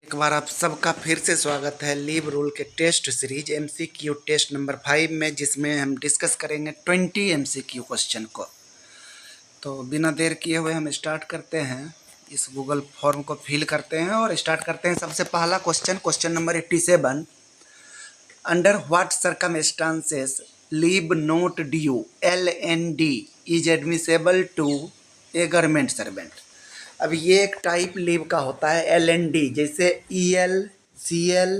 एक बार आप सबका फिर से स्वागत है लीव रूल के test series MCQ test number 5 में, जिसमें हम डिस्कस करेंगे 20 एमसीक्यू क्वेश्चन को। तो बिना देर किए हुए हम स्टार्ट करते हैं। इस गूगल फॉर्म को फिल करते हैं और स्टार्ट करते हैं। सबसे पहला question number 87। Under what circumstances leave not due LND is admissible to a government servant. अब ये एक टाइप लीव का होता है LND, जैसे EL, CL,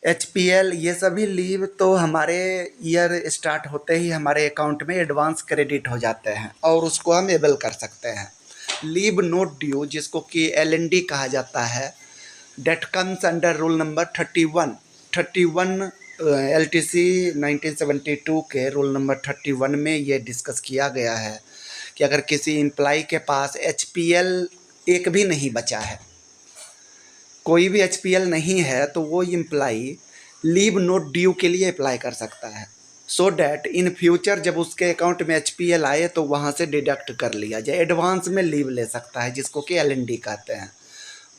HPL, ये सभी लीव तो हमारे ईयर स्टार्ट होते ही हमारे अकाउंट में एडवांस क्रेडिट हो जाते हैं और उसको हम एबल कर सकते हैं। लीव नोट ड्यू, जिसको कि LND कहा जाता है, that comes under rule number 31 LTC 1972 के रूल नंबर 31 में ये डिस्कस किया गया है कि अगर किसी एम्प्लॉय के पास HPL एक भी नहीं बचा है, कोई भी HPL नहीं है, तो वो एम्प्लॉय लीव नोट ड्यू के लिए अप्लाई कर सकता है, सो डैट इन फ्यूचर जब उसके अकाउंट में HPL आए तो वहाँ से डिडक्ट कर लिया जाए, एडवांस में लीव ले सकता है, जिसको कि LND कहते हैं।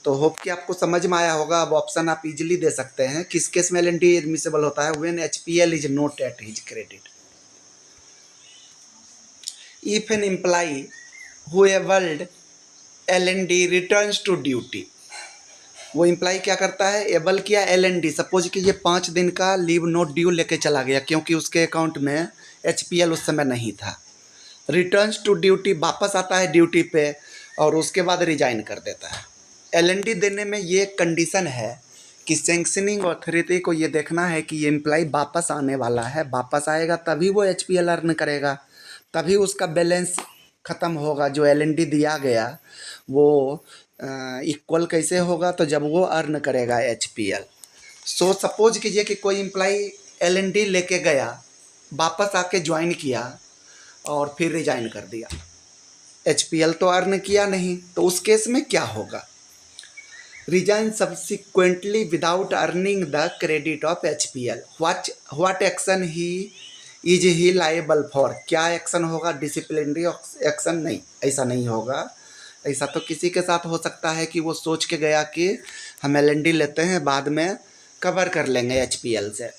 तो होप कि आपको समझ में आया होगा। अब ऑप्शन आप इजीली दे सकते हैं। किस केस में LND एडमिसेबल होता है? When HPL is not at his credit. If an employ who availed LND returns to duty, वो एम्प्लॉय क्या करता है? एबल किया LND, सपोज कि ये 5 दिन का लीव नोट ड्यू लेके चला गया क्योंकि उसके अकाउंट में HPL उस समय नहीं था। रिटर्न्स टू ड्यूटी, वापस आता है ड्यूटी पे और उसके बाद रिजाइन कर देता है। LND देने में ये कंडीशन है कि सैंक्शनिंग अथॉरिटी को ये देखना है कि ये एम्प्लॉय वापस आने वाला है, वापस आएगा तभी वो HPL अर्न करेगा, तभी उसका बैलेंस ख़त्म होगा। जो LND दिया गया वो इक्वल कैसे होगा? तो जब वो अर्न करेगा HPL। सो सपोज कीजिए कि कोई एम्प्लॉय LND लेके गया, वापस आके ज्वाइन किया और फिर रिजाइन कर दिया, HPL तो अर्न किया नहीं, तो उस केस में क्या होगा? Resign subsequently without earning the credit of HPL, what action he is he liable for? क्या एक्शन होगा? Disciplinary action? नहीं, ऐसा नहीं होगा। ऐसा तो किसी के साथ हो सकता है कि वो सोच के गया कि हम LND लेते हैं, बाद में कवर कर लेंगे HPL से।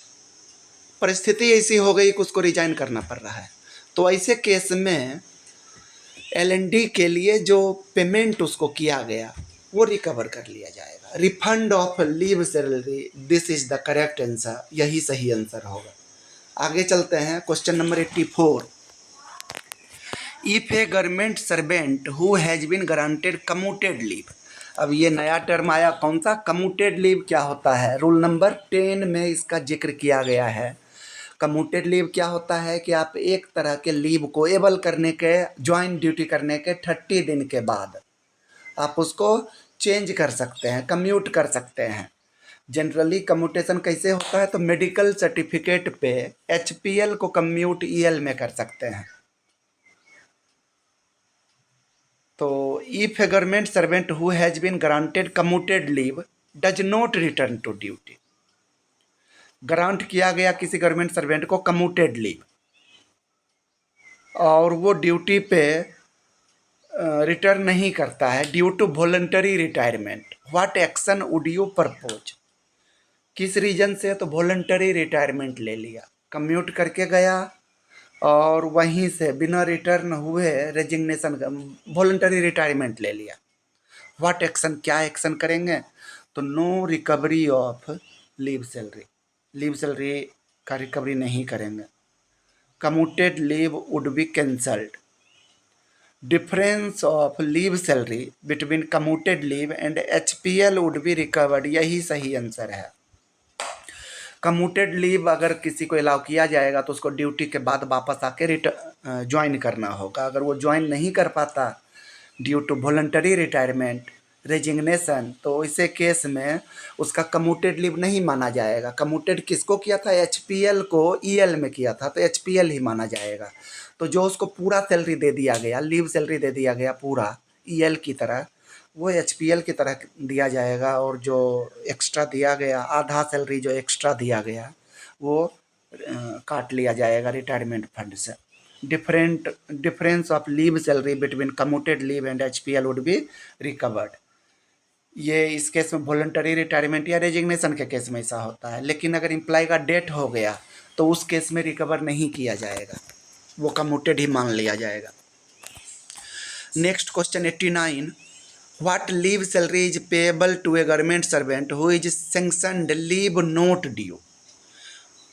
परिस्थिति ऐसी हो गई कि उसको रिजाइन करना पड़ रहा है, तो ऐसे केस में LND के लिए जो पेमेंट उसको किया गया वो रिकवर कर लिया जाएगा। Refund of leave salary, this is the correct answer, यही सही आंसर होगा। आगे चलते हैं। Question number 84। If a government servant who has been granted commuted leave, अब ये नया टर्म आया, कौन सा? कम्यूटेड लीव क्या होता है? रूल नंबर 10 में इसका जिक्र किया गया है। कम्यूटेड लीव क्या होता है कि आप एक तरह के लीव को एबल करने के, ज्वाइन ड्यूटी करने के 30 दिन के बाद आप उसको चेंज कर सकते हैं, कम्यूट कर सकते हैं। जनरली कम्यूटेशन कैसे होता है? तो मेडिकल सर्टिफिकेट पे HPL को कम्यूट EL में कर सकते हैं। तो if a government servant who has been granted commuted leave does not return to duty, grant किया गया किसी गवर्नमेंट सर्वेंट को कम्यूटेड लीव और वो ड्यूटी पे रिटर्न नहीं करता है due to voluntary retirement, what action would you propose? किस रीजन से? तो वॉलंटरी रिटायरमेंट ले लिया, कम्यूट करके गया और वहीं से बिना रिटर्न हुए रेजिग्नेशन, वॉलंटरी रिटायरमेंट ले लिया। व्हाट एक्शन, क्या एक्शन करेंगे? तो no recovery of leave salary, leave salary का रिकवरी नहीं करेंगे। Commuted leave would be cancelled. Difference of leave salary between commuted leave and HPL would be recovered, यही सही आंसर है। कम्यूटेड लीव अगर किसी को अलाउ किया जाएगा तो उसको ड्यूटी के बाद वापस आके ज्वाइन करना होगा। अगर वो ज्वाइन नहीं कर पाता due to voluntary retirement, resignation, तो इसे केस में उसका कम्यूटेड लीव नहीं माना जाएगा। कम्यूटेड किसको किया था? HPL को EL में किया था, तो HPL ही माना जाएगा। तो जो उसको पूरा सैलरी दे दिया गया, लीव सैलरी दे दिया गया पूरा EL की तरह, वो HPL की तरह दिया जाएगा, और जो एक्स्ट्रा दिया गया, आधा सैलरी जो एक्स्ट्रा दिया गया, वो काट लिया जाएगा रिटायरमेंट फंड से। Difference of leave salary between commuted leave and HPL would be recovered. ये इस केस में वॉलंटरी रिटायरमेंट या रेजिग्नेशन के केस में ऐसा होता है। लेकिन अगर एम्प्लॉय का डेथ हो गया तो उस केस में रिकवर नहीं किया जाएगा, वो कम्यूटेड ही मान लिया जाएगा। Next question 89, what leave salary is payable to a government servant who is sanctioned leave not due.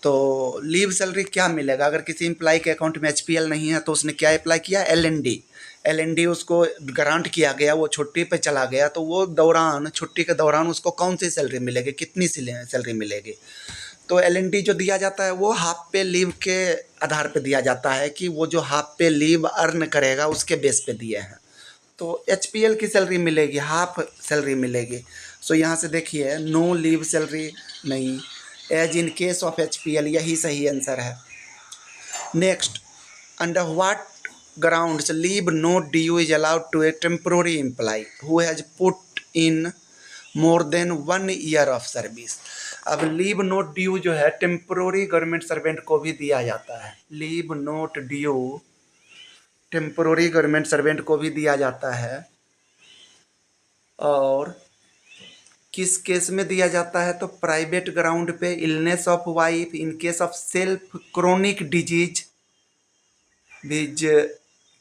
तो लीव सैलरी क्या मिलेगा अगर किसी एम्प्लॉय के अकाउंट में एचपीएल नहीं है तो उसने क्या अप्लाई किया, एलएनडी उसको ग्रांट किया गया, वो छुट्टी पे चला गया, तो वो दौरान छुट्टी के दौरान उसको कौन सी सैलरी मिलेगी, कितनी सैलरी मिलेगी। तो एलएनडी जो दिया जाता है वो हाफ पे लीव के आधार पे दिया जाता है कि वो जो हाफ पे लीव अर्न करेगा उसके बेस पे दिए हैं। तो एचपीएल की सैलरी मिलेगी, हाफ सैलरी मिलेगी। सो यहाँ से देखिए नो लीव सैलरी नहीं, as in case of HPL, यही सही आंसर है। Next, under what grounds leave not due is allowed to a temporary employee who has put in more than 1 year of service। अब leave not due जो है temporary government servant को भी दिया जाता है। Leave not due temporary government servant को भी दिया जाता है। और किस केस में दिया जाता है, तो प्राइवेट ग्राउंड पे, illness of wife, in case of self chronic disease,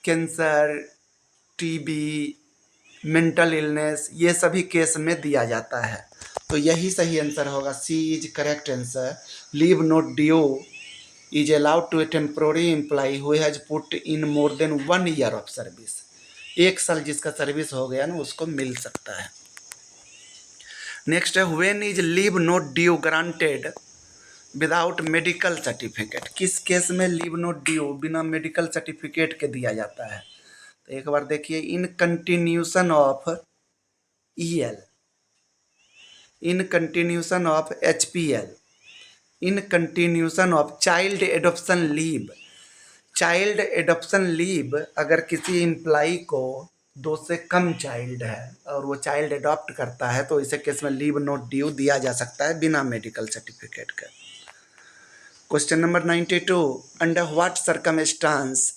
cancer, TB, mental illness, ये सभी केस में दिया जाता है। तो यही सही आंसर होगा, C is correct answer. Leave not due is allowed to a temporary employee who has put in more than 1 year of service. 1 साल जिसका सर्विस हो गया ना उसको मिल सकता है। नेक्स्ट है, when is leave not due granted without medical certificate. किस केस में लीव नॉट ड्यू बिना मेडिकल सर्टिफिकेट के दिया जाता है। तो एक बार देखिए, in continuation of EL, in continuation of HPL, in continuation of child adoption leave. Child adoption leave अगर किसी एम्प्लॉय को 2 से कम चाइल्ड है और वो चाइल्ड एडॉप्ट करता है तो इसे केस में लीव नॉट ड्यू दिया जा सकता है बिना मेडिकल सर्टिफिकेट के। Question number 92, under what circumstance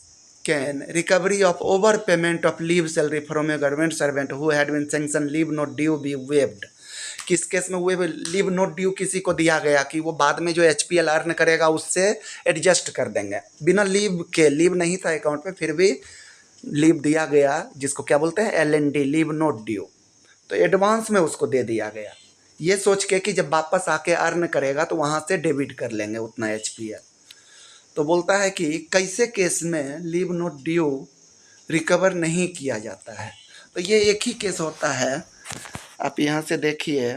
can recovery of over payment of leave salary from a government servant who had been sanction leave not due be waived. किस case में वो leave not due किसी को दिया गया कि वो बाद में जो एचपीएल अर्न करेगा उससे एडजस्ट कर देंगे, बिना लीव के, लीव नहीं था अकाउंट में फिर भी लीव दिया गया, जिसको क्या बोलते हैं, एलएनडी, लीव नॉट ड्यू, तो एडवांस में उसको दे दिया गया, ये सोच के कि जब वापस आके अर्न करेगा तो वहाँ से डेबिट कर लेंगे उतना एचपीएल। तो बोलता है कि कैसे केस में लीव नॉट ड्यू रिकवर नहीं किया जाता है। तो ये एक ही केस होता है, आप यहाँ से देखिए,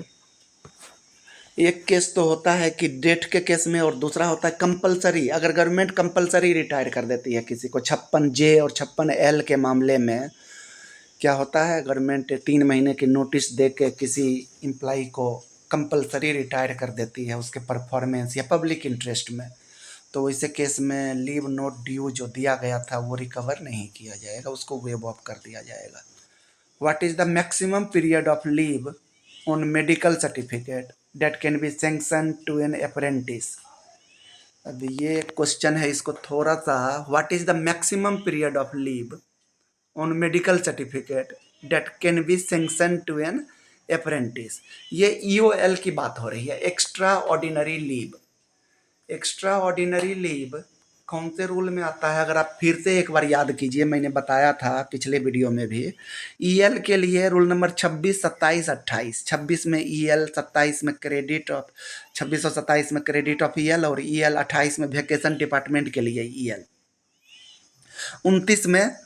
एक केस तो होता है कि डेथ के केस में और दूसरा होता है कंपलसरी। अगर गवर्नमेंट कंपलसरी रिटायर कर देती है किसी को, 56J और 56L के मामले में क्या होता है, गवर्नमेंट 3 महीने की नोटिस दे के किसी एम्प्लॉय को कंपलसरी रिटायर कर देती है उसके परफॉर्मेंस या पब्लिक इंटरेस्ट में, तो इसे केस में लीव नॉट ड्यू जो दिया गया था वो रिकवर नहीं किया जाएगा, उसको वेव ऑफ कर दिया जाएगा। What is the maximum period of leave on medical certificate that can be sanction to an apprentice. अब ये क्वेश्चन है, इसको थोड़ा सा, what is the maximum period of leave on medical certificate that can be sanction to an apprentice. ये EOL की बात हो रही है, extraordinary leave. Extraordinary leave कौन से रूल में आता है, अगर आप फिर से एक बार याद कीजिए, मैंने बताया था पिछले वीडियो में भी, ईएल के लिए रूल नंबर 26, 27, 28। 26 में ईएल, 27 में क्रेडिट ऑफ, 26 और 27 में क्रेडिट ऑफ ईएल, और ईएल 28 में वेकेशन डिपार्टमेंट के लिए ईएल, 29 में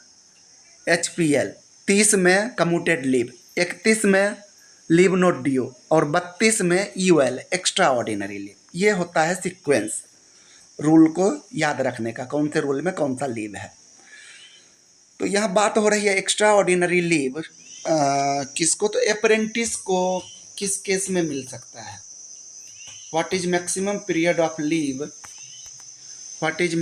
एचपीएल, 30 में कम्यूटेड लीव, 31 में लीव नॉट ड्यू और 32 में यूएल, एक्स्ट्रा ऑर्डिनरी लीव। ये होता है सीक्वेंस रूल को याद रखने का, कौन से रूल में कौन सा लीव है। तो यहाँ बात हो रही है एक्स्ट्रा ऑर्डिनरी लीव किसको, तो अप्रेंटिस को किस केस में मिल सकता है। What is maximum period of leave, what is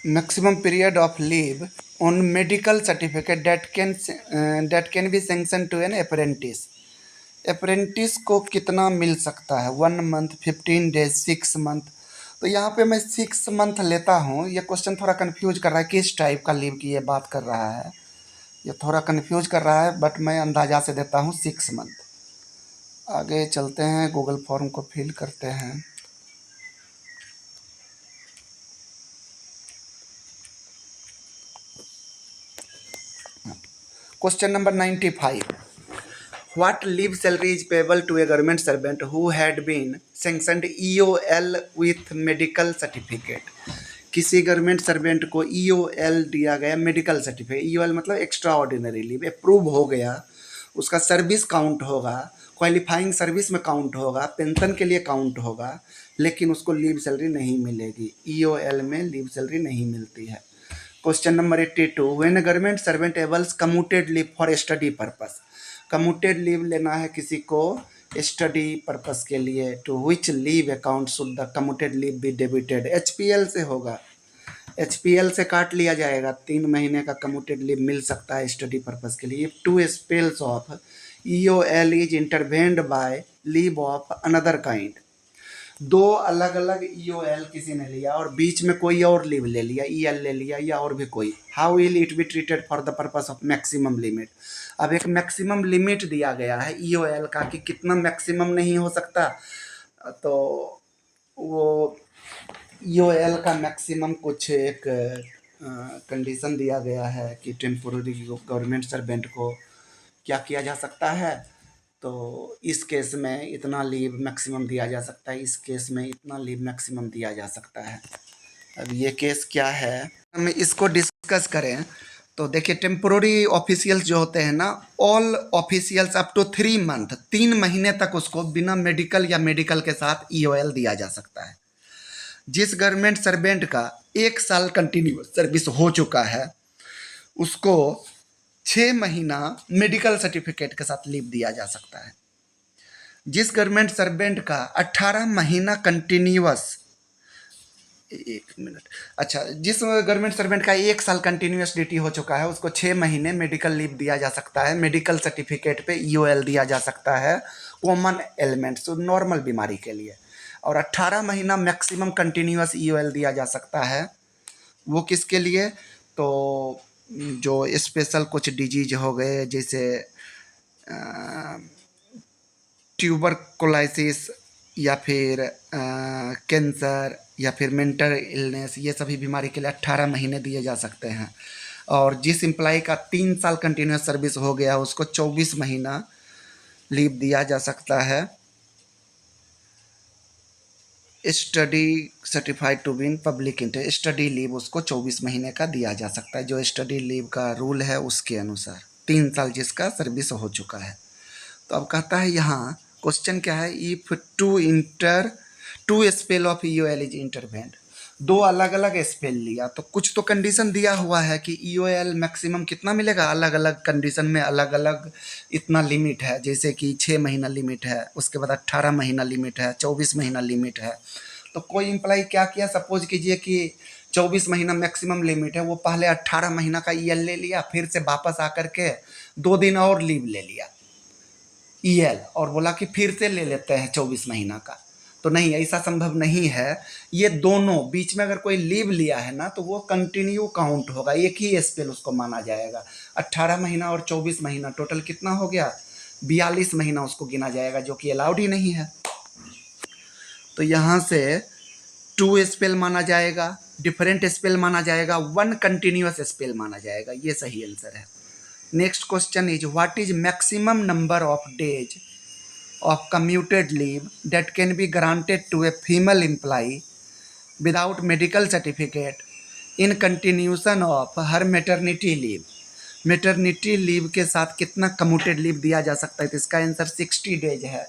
maximum period of leave on medical certificate that can be sanction to an apprentice. Apprentice को कितना मिल सकता है, 1 मंथ, 15 डेज, 6 मंथ। तो यहाँ पे मैं 6 मंथ लेता हूँ। ये क्वेश्चन थोड़ा कंफ्यूज कर रहा है, किस टाइप का लीव की ये बात कर रहा है। ये थोड़ा कन्फ्यूज कर रहा है, बट मैं अंदाज़ा से देता हूँ 6 मंथ। आगे चलते हैं, गूगल फॉर्म को फिल करते हैं। Question number 95, what leave salary is payable to a government servant who had been sanctioned EOL with medical certificate. किसी गवर्नमेंट सर्वेंट को EOL दिया गया, मेडिकल सर्टिफिकेट, EOL मतलब एक्स्ट्रा ऑर्डिनरी लीव, अप्रूव हो गया, उसका सर्विस काउंट होगा, qualifying service में काउंट होगा, पेंशन के लिए काउंट होगा, लेकिन उसको लीव सैलरी नहीं मिलेगी। EOL में लीव सैलरी नहीं मिलती है। Question number 82, when government servant avails commuted leave for study purpose. Commuted leave लेना है किसी को स्टडी पर्पस के लिए, to which leave account should the commuted leave be debited. HPL से होगा, HPL से काट लिया जाएगा। 3 महीने का कम्यूटेड लीव मिल सकता है स्टडी पर्पस के लिए। 2 spells of EOL is intervened by leave of another kind. 2 अलग अलग EOL किसी ने लिया और बीच में कोई और लीव ले लिया, EL ले लिया या और भी कोई। How will it be treated for the purpose of maximum limit. अब एक मैक्सिमम लिमिट दिया गया है EOL का कि कितना मैक्सिमम नहीं हो सकता, तो वो EOL का मैक्सिमम कुछ एक कंडीशन दिया गया है कि टेम्पोररी गवर्नमेंट सर्वेंट को क्या किया जा सकता है। तो इस केस में इतना लीव मैक्सिमम दिया जा सकता है, इस केस में इतना लीव मैक्सिमम दिया जा सकता है। अब ये केस क्या है, हम इसको डिस्कस करें तो देखिए, टेम्पोररी ऑफिशियल्स जो होते हैं ना, all officials up to 3 month, 3 महीने तक उसको बिना मेडिकल या मेडिकल के साथ EOL दिया जा सकता है। जिस गवर्नमेंट सर्वेंट का 1 साल कंटिन्यूस सर्विस हो चुका है, उसको 6 महीना मेडिकल सर्टिफिकेट के साथ लीव दिया जा सकता है। जिस गवर्नमेंट सर्वेंट का 18 महीना कंटिन्यूस, 1 मिनट, अच्छा, जिस गवर्नमेंट सर्वेंट का 1 साल कंटिन्यूस ड्यूटी हो चुका है, उसको 6 महीने मेडिकल लीव दिया जा सकता है। मेडिकल सर्टिफिकेट पे EOL दिया जा सकता है कॉमन एलिमेंट्स, नॉर्मल बीमारी के लिए। और 18 महीना मैक्सिमम कंटिन्यूस EOL दिया जा सकता है। वो किसके लिए, तो जो स्पेशल कुछ डिजीज हो गए, जैसे ट्यूबरकुलोसिस या फिर कैंसर या फिर मेंटल इलनेस, ये सभी बीमारी के लिए 18 महीने दिए जा सकते हैं। और जिस एम्प्लॉय का 3 साल कंटिन्यूस सर्विस हो गया, उसको 24 महीना लीव दिया जा सकता है। Study certified to be in public interest, study leave उसको 24 महीने का दिया जा सकता है, जो स्टडी लीव का रूल है उसके अनुसार, 3 साल जिसका सर्विस हो चुका है। तो अब कहता है यहाँ क्वेश्चन क्या है, if two spell of EOL is intervened. 2 अलग अलग स्पेल लिया तो कुछ तो कंडीशन दिया हुआ है कि EOL मैक्सिमम कितना मिलेगा, अलग अलग कंडीशन में अलग अलग इतना लिमिट है, जैसे कि 6 महीना लिमिट है, उसके बाद 18 महीना लिमिट है, 24 महीना लिमिट है। तो कोई एम्प्लॉय क्या किया, सपोज कीजिए कि 24 महीना मैक्सिमम लिमिट है, वो पहले 18 महीना का EL ले लिया, फिर से वापस आकर के 2 दिन और लीव ले लिया EL, और बोला कि फिर से ले लेते हैं 24 महीना का। तो नहीं, ऐसा संभव नहीं है। ये दोनों बीच में अगर कोई लीव लिया है ना, तो वो कंटिन्यू काउंट होगा, एक ही स्पेल उसको माना जाएगा। 18 महीना और 24 महीना टोटल कितना हो गया, 42 महीना उसको गिना जाएगा, जो कि अलाउड ही नहीं है। तो यहाँ से 2 स्पेल माना जाएगा, डिफरेंट स्पेल माना जाएगा, 1 कंटिन्यूस स्पेल माना जाएगा। ये सही आंसर है। Next question is, what is maximum number of days of commuted leave that can be granted to a female employee without medical certificate in continuation of her maternity leave। Maternity leave के साथ कितना commuted leave दिया जा सकता है, तो इसका answer 60 days है।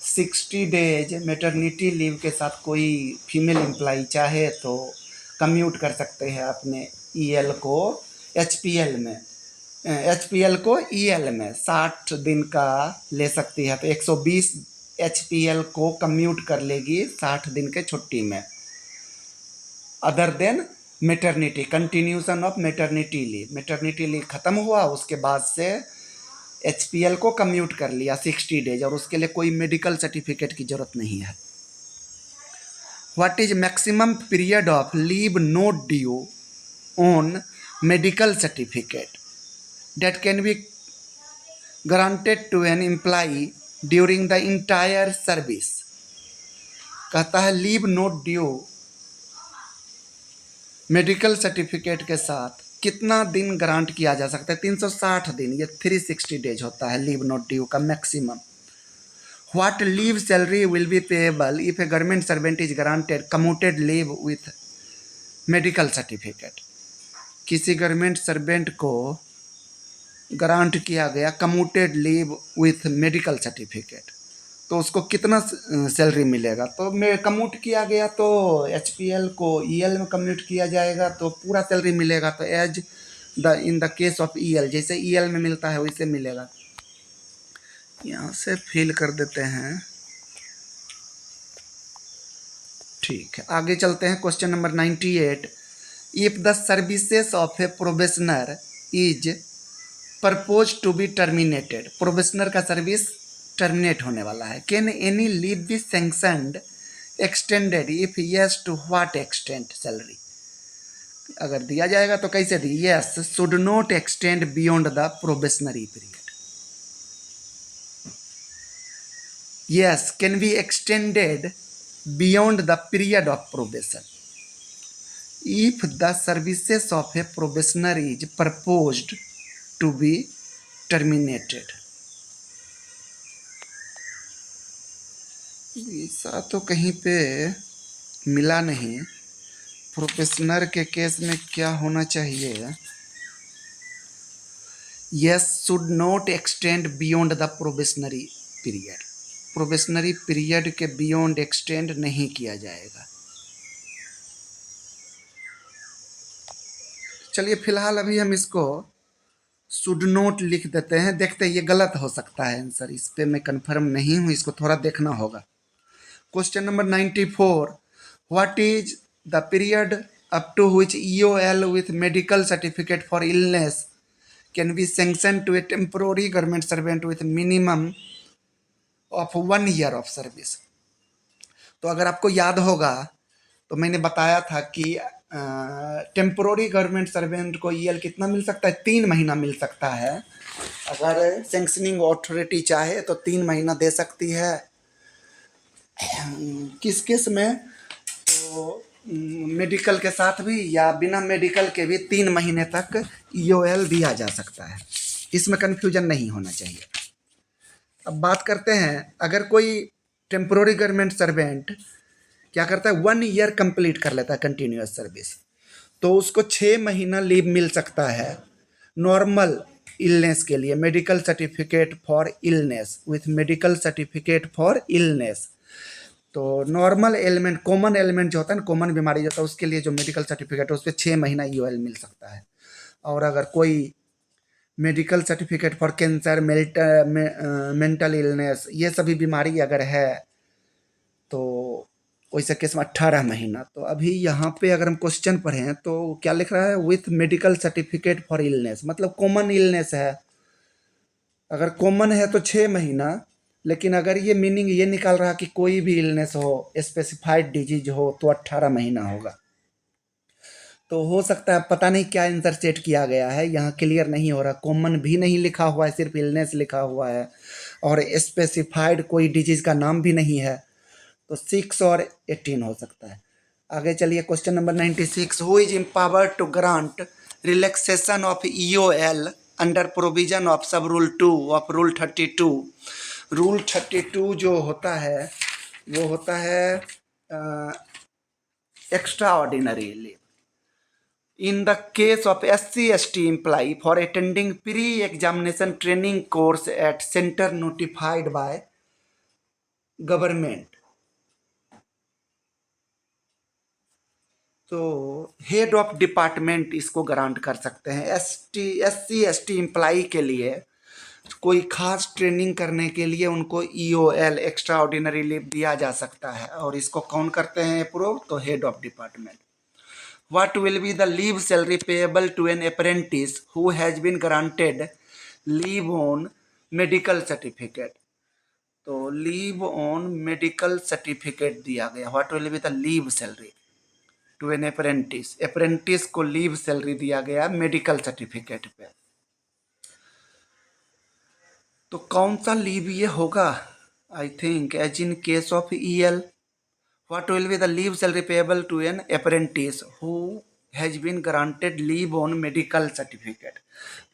60 डेज मैटरनिटी लीव के साथ कोई फीमेल एम्प्लॉई चाहे तो कम्यूट कर सकते हैं अपने EL को HPL में, HPL को EL में 60 दिन का ले सकती है। तो 120 HPL को कम्यूट कर लेगी 60 दिन के छुट्टी में, other than maternity, continuation of maternity leave. Maternity leave खत्म हुआ, उसके बाद से HPL को कम्यूट कर लिया 60 डेज, और उसके लिए कोई मेडिकल सर्टिफिकेट की जरूरत नहीं है। What is maximum period of leave not due on medical certificate. that can be granted to an employee during the entire service। कहता है leave not due medical certificate के साथ कितना दिन ग्रांट किया जा सकता है? 360 दिन, ये 360 डेज होता है लीव नॉट ड्यू का maximum. What leave salary will be payable if a government servant is granted commuted leave with medical certificate. किसी गवर्नमेंट सर्वेंट को ग्रांट किया गया commuted leave with medical certificate, तो उसको कितना सैलरी मिलेगा? तो मैं कम्यूट किया गया तो HPL को EL में कम्यूट किया जाएगा तो पूरा सैलरी मिलेगा। तो as the in the case of EL, जैसे EL में मिलता है वैसे मिलेगा। यहाँ से फिल कर देते हैं। ठीक है, आगे चलते हैं। Question number 98, if the services of a probationer is propose to be terminated, probationer का सर्विस टर्मिनेट होने वाला है, can any leave be sanctioned extended, if yes to what extent salary. अगर दिया जाएगा तो कैसे दी? Yes should not extend beyond the probationary period. Yes can be extended beyond the period of probation if the services of a probationer is proposed to be terminated। ऐसा तो कहीं पे मिला नहीं। प्रोबेशनर के केस में क्या होना चाहिए? Yes should not extend beyond the probationary period, probationary period के बियॉन्ड एक्सटेंड नहीं किया जाएगा। चलिए फिलहाल अभी हम इसको शुड नोट लिख देते हैं, देखते हैं ये गलत हो सकता है आंसर, इस पे मैं कंफर्म नहीं हूँ, इसको थोड़ा देखना होगा। Question number 94, what is the period up to which EOL with medical certificate for illness can be sanction to a temporary government servant with minimum of 1 year of service. तो अगर आपको याद होगा तो मैंने बताया था कि टेम्पोररी गवर्नमेंट सर्वेंट को EL कितना मिल सकता है? 3 महीना मिल सकता है। अगर सैंक्शनिंग अथॉरिटी चाहे तो 3 महीना दे सकती है। किस केस में? तो मेडिकल के साथ भी या बिना मेडिकल के भी 3 महीने तक EOL दिया जा सकता है, इसमें कन्फ्यूजन नहीं होना चाहिए। अब बात करते हैं, अगर कोई टेम्पोररी गवर्नमेंट सर्वेंट क्या करता है, 1 ईयर कंप्लीट कर लेता है कंटिन्यूअस सर्विस, तो उसको 6 महीना लीव मिल सकता है नॉर्मल इलनेस के लिए, medical certificate for illness with medical certificate for illness. तो नॉर्मल एलिमेंट, कॉमन एलिमेंट जो होता है ना, कॉमन बीमारी जो होता है उसके लिए जो मेडिकल सर्टिफिकेट है उस पर 6 महीना EOL मिल सकता है। और अगर कोई medical certificate for cancer, mental illness, ये सभी बीमारी अगर है तो वैसे केस में 18 महीना। तो अभी यहाँ पे अगर हम क्वेश्चन पढ़ें तो क्या लिख रहा है? With medical certificate for illness, मतलब कॉमन इलनेस है। अगर कॉमन है तो 6 महीना, लेकिन अगर ये मीनिंग ये निकाल रहा कि कोई भी इलनेस हो, स्पेसिफाइड डिजीज हो, तो 18 महीना होगा। तो हो सकता है, पता नहीं क्या आंसर सेट किया गया है, यहाँ क्लियर नहीं हो रहा। कॉमन भी नहीं लिखा हुआ है, सिर्फ इलनेस लिखा हुआ है, और स्पेसिफाइड कोई डिजीज का नाम भी नहीं है। तो 6 और 18 हो सकता है। आगे चलिए question number 96, who is empowered to grant relaxation of EOL under provision of sub rule 2 of rule 32। Rule 32 जो होता है वो होता है extraordinary leave in the case of SC/ST employee for attending pre-examination training course at center notified by government। तो head of department इसको grant कर सकते हैं। SC/ST एम्प्लाई के लिए कोई खास ट्रेनिंग करने के लिए उनको EOL एक्स्ट्रा ऑर्डिनरी लीव दिया जा सकता है, और इसको कौन करते हैं अप्रूव? तो head of department. What will be the leave salary payable to an apprentice who has been granted leave on medical certificate? तो leave on medical certificate दिया गया। What will be the leave salary to an apprentice? Apprentice को leave salary दिया गया medical certificate पे। तो कौन सा लीव ये होगा? I think as in case of EL, what will be the leave salary payable to an apprentice who has been granted leave on medical certificate?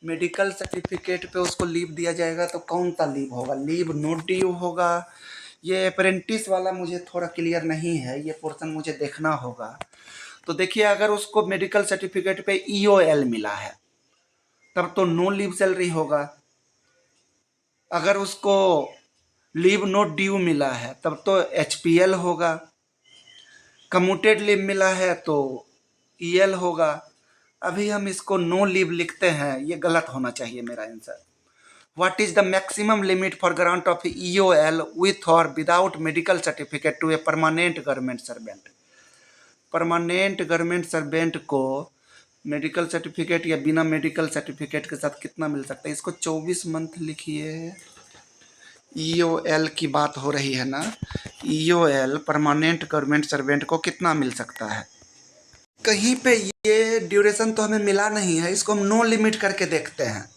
Medical certificate पे उसको लीव दिया जाएगा तो कौन सा लीव होगा? लीव नोट ड्यू होगा? ये अप्रेंटिस वाला मुझे थोड़ा क्लियर नहीं है, ये पोर्शन मुझे देखना होगा। तो देखिए, अगर उसको मेडिकल सर्टिफिकेट पे EOL मिला है तब तो नो लीव सैलरी होगा। अगर उसको लीव नोट ड्यू मिला है तब तो HPL होगा। कम्यूटेड लीव मिला है तो EL होगा। अभी हम इसको नो लीव लिखते हैं, ये गलत होना चाहिए मेरा answer. What is the maximum limit for grant of EOL with और without medical certificate to a permanent government servant? Permanent government servant को मेडिकल सर्टिफिकेट या बिना मेडिकल सर्टिफिकेट के साथ कितना मिल सकता है? इसको 24 मंथ लिखिए। EOL की बात हो रही है ना, EOL परमानेंट गवर्नमेंट सर्वेंट को कितना मिल सकता है? कहीं पे ये ड्यूरेशन तो हमें मिला नहीं है, इसको हम नो लिमिट करके देखते हैं।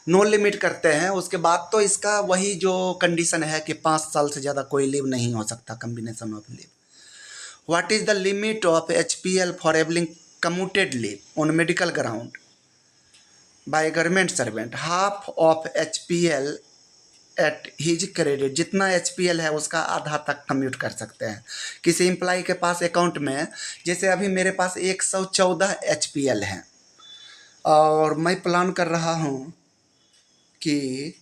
नो लिमिट करते हैं, उसके बाद तो इसका वही जो कंडीशन है कि 5 साल से ज़्यादा कोई लीव नहीं हो सकता, combination of leave. What is the limit of HPL for availing commuted leave on medical ground by government servant? Half of HPL at his credit. जितना HPL है उसका आधा तक कम्यूट कर सकते हैं किसी एम्प्लॉय के पास अकाउंट में। जैसे अभी मेरे पास 114 HPL है और मैं प्लान कर रहा हूँ कि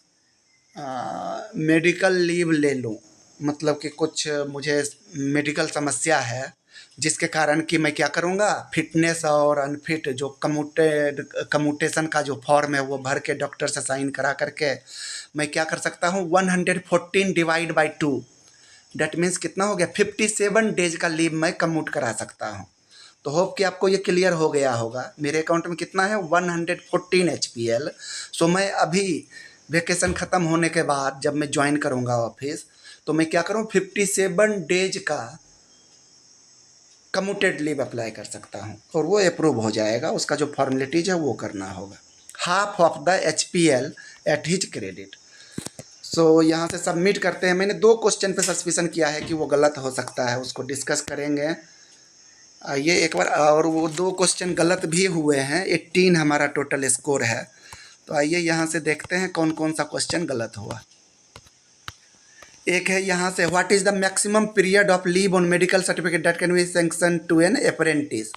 मेडिकल लीव ले लूँ, मतलब कि कुछ मुझे मेडिकल समस्या है जिसके कारण कि मैं क्या करूँगा, फिटनेस और अनफिट जो कम्यूटेशन का जो फॉर्म है वो भर के डॉक्टर से साइन करा करके मैं क्या कर सकता हूँ, 114 डिवाइड बाई 2, डेट मीन्स कितना हो गया, 57 डेज का लीव मैं कम्यूट करा सकता हूँ। तो होप कि आपको ये क्लियर हो गया होगा। मेरे अकाउंट में कितना है, 114 HPL। सो मैं अभी वेकेशन ख़त्म होने के बाद जब मैं ज्वाइन करूँगा ऑफिस तो मैं क्या करूँ, 57 डेज का कम्यूटेड लीव अप्लाई कर सकता हूँ और वो अप्रूव हो जाएगा। उसका जो फॉर्मेलिटीज है वो करना होगा। Half of the HPL at his credit. So यहाँ से सबमिट करते हैं। मैंने 2 क्वेश्चन पे सस्पिशन किया है कि वो गलत हो सकता है, उसको डिस्कस करेंगे। आइए एक बार, और वो 2 क्वेश्चन गलत भी हुए हैं, 18 हमारा टोटल स्कोर है। तो आइए यहाँ से देखते हैं कौन कौन सा क्वेश्चन गलत हुआ। एक है यहाँ से, what is the maximum period of leave on medical certificate that can be sanction to an apprentice?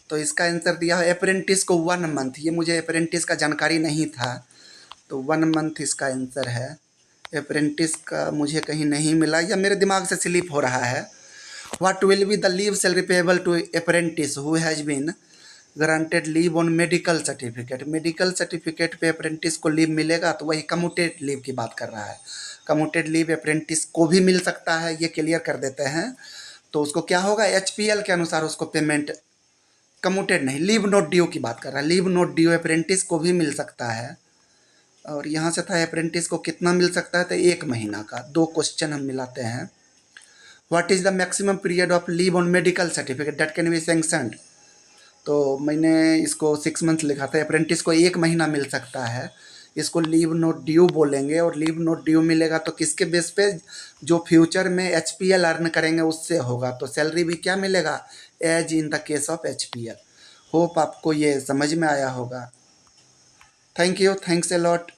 तो इसका आंसर दिया है अप्रेंटिस को 1 मंथ। ये मुझे अप्रेंटिस का जानकारी नहीं था, तो 1 मंथ इसका आंसर है। अप्रेंटिस का मुझे कहीं नहीं मिला या मेरे दिमाग से स्लिप हो रहा है। What will be the leave salary payable to apprentice who has been granted leave on medical certificate? Medical certificate पे अप्रेंटिस को लीव मिलेगा तो वही कम्यूटेड लीव की बात कर रहा है। कम्यूटेड लीव अप्रेंटिस को भी मिल सकता है, ये क्लियर कर देते हैं। तो उसको क्या होगा, HPL के अनुसार उसको पेमेंट, कम्यूटेड नहीं, लीव नोट ड्यू की बात कर रहा है। लीव नोट ड्यू अप्रेंटिस को भी मिल सकता है। और यहाँ से था अप्रेंटिस को कितना मिल सकता है, तो 1 महीना का। 2 क्वेश्चन हम मिलाते हैं। What is the maximum period of leave on medical certificate that can B sanctioned? तो मैंने इसको 6 मंथ लिखा था। अप्रेंटिस को 1 महीना मिल सकता है, इसको लीव नोट ड्यू बोलेंगे। और लीव नोट ड्यू मिलेगा तो किसके बेस पे, जो फ्यूचर में HPL अर्न करेंगे उससे होगा। तो सैलरी भी क्या मिलेगा, as in the case of HPL। Hope आपको ये समझ में आया होगा। Thank you, thanks a lot.